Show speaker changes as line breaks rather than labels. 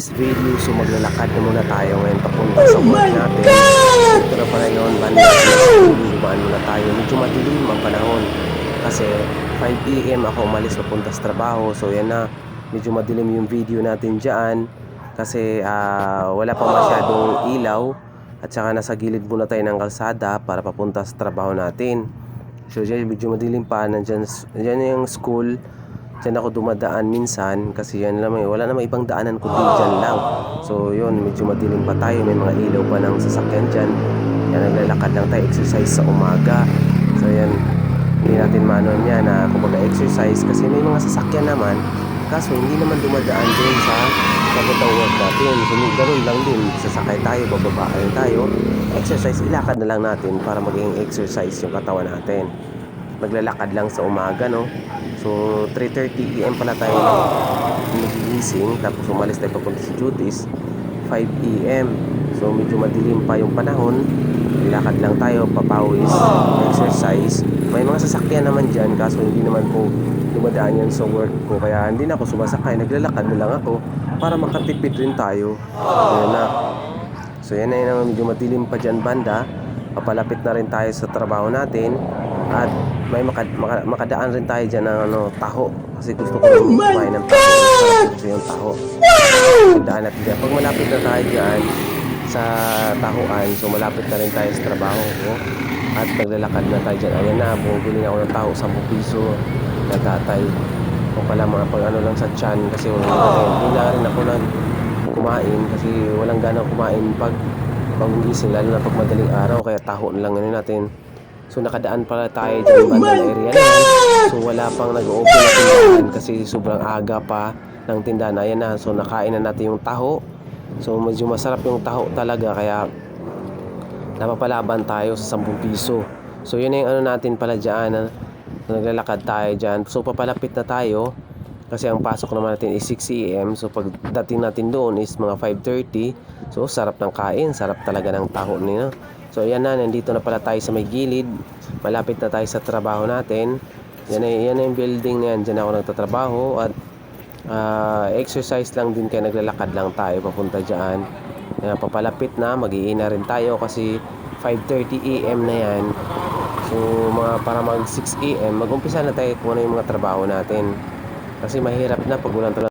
today's video. So maglalakad na muna tayo ngayon papunta sa work natin. Ito na pala yun, banda. Dumaan muna tayo. Medyo madilim ang panahon. Kasi 5 AM ako umalis papunta sa trabaho. So yan na, medyo madilim yung video natin dyan. Kasi wala pa masyadong ilaw. At saka nasa gilid muna tayo ng kalsada para papunta sa trabaho natin. So dyan medyo madilim pa. Nandyan yung school. Diyan ako dumadaan minsan kasi yan lang, wala namang ibang daanan kundi dyan lang. So yun, medyo madilim pa tayo, may mga ilaw pa ng sasakyan dyan. Yan, naglalakad lang tayo, exercise sa umaga. So yan, hindi natin maano niya na kumbaga exercise kasi may mga sasakyan naman. Kaso hindi naman dumadaan din sa papuntang work natin. So ganun lang din, sasakay tayo, bababaan tayo. Exercise, ilakad na lang natin para maging exercise yung katawan natin. Naglalakad lang sa umaga, no? So 3:30 AM pala tayo nagigising, tapos umalis tayo papunta sa duties 5 AM. So medyo madilim pa yung panahon, lakad lang tayo, papawis, exercise. May mga sasakyan naman dyan, kaso hindi naman po dumadaan yan sa work ko, kaya hindi na ako sumasakay, naglalakad na lang ako para makatipid rin tayo. Ayan na. So yan na yun, medyo madilim pa dyan banda. Papalapit na rin tayo sa trabaho natin. At may makadaan rin tayo dyan ng taho. Kasi gusto ko kumain ng taho. Gusto yung taho. Daan natin dyan. Pag malapit na tayo dyan sa tahuan, so malapit na rin tayo sa trabaho ko. At naglalakad na tayo dyan. Ayan na, bumili na ako ng taho, 10 piso. Nagatay. O pala mga pag ano lang sa tiyan. Kasi hindi na rin ako kumain. Kasi walang gana kumain pag gising, lalo na pag madaling araw. Kaya taho na lang ano natin. So nakadaan pala tayo dyan bandang area na yan. So wala pang nag-open na tindahan kasi sobrang aga pa ng tindahan. Ayan na, so nakain na natin yung taho. So medyo masarap yung taho talaga, kaya napapalaban tayo sa 10 piso. So yun na yung ano natin pala dyan, naglalakad tayo dyan. So papalapit na tayo kasi ang pasok naman natin is 6 AM. So pag dating natin doon is mga 5:30. So sarap ng kain, sarap talaga ng taho nila. So ayan na, nandito na pala tayo sa may gilid. Malapit na tayo sa trabaho natin. Yan na yung building na yan. Diyan ako nagtatrabaho. At exercise lang din, kaya naglalakad lang tayo papunta dyan. Papalapit na, mag-iina rin tayo kasi 5:30 AM na yan. So mga para mag 6 AM mag-umpisa na tayo kung ano yung mga trabaho natin. Kasi mahirap na pag walang